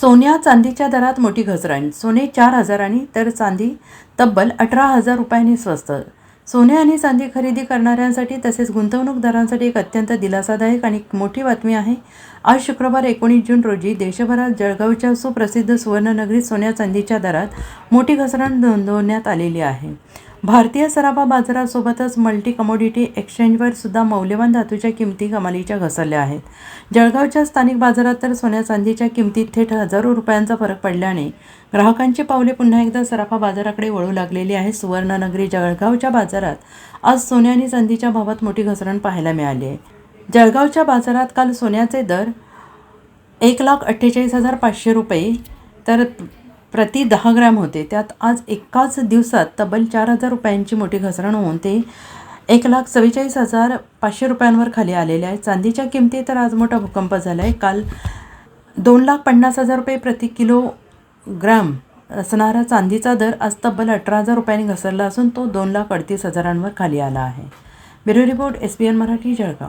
सोन्या चांदीच्या दरात मोठी घसरण. सोने 4,000 तर चांदी तब्बल 18,000 रुपयांनी स्वस्त. सोने आणि चांदी खरेदी करणाऱ्यांसाठी तसेच गुंतवणूकदारांसाठी एक अत्यंत दिलासादायक आणि मोठी बातमी आहे. आज शुक्रवार 19 जून रोजी देशभरात जळगावच्या सुप्रसिद्ध सुवर्णनगरीत सोन्या चांदीच्या दरात मोठी घसरण नोंदवण्यात आलेली आहे. भारतीय सराफा बाजारासोबतच मल्टी कमोडिटी एक्सचेंजवर सुद्धा मौल्यवान धातूच्या किमती कमालीच्या घसरल्या आहेत. जळगावच्या स्थानिक बाजारात तर सोन्या चांदीच्या किमतीत थेट हजारो रुपयांचा फरक पडल्याने ग्राहकांची पावले पुन्हा एकदा सराफा बाजाराकडे वळू लागलेली आहे. सुवर्णनगरी जळगावच्या बाजारात आज सोन्या आणि चांदीच्या भावात मोठी घसरण पाहायला मिळाली आहे. जळगावच्या बाजारात काल सोन्याचे दर 1,48,500 रुपये तर प्रति 10 ग्रॅम होते. त्यात आज एकाच दिवसात तब्बल 4,000 रुपयांची मोठी घसरण होऊन ते 1,44,500 रुपयांवर खाली आलेले आहे. चांदीच्या किमती तर आज मोठा भूकंप झाला आहे. काल 2,50,000 रुपये प्रति किलोग्रॅम असणारा चांदीचा दर आज तब्बल 18,000 रुपयांनी घसरला असून तो 2,38,000वर खाली आला आहे. Bureau report, SBN Marathi, Jalgaon.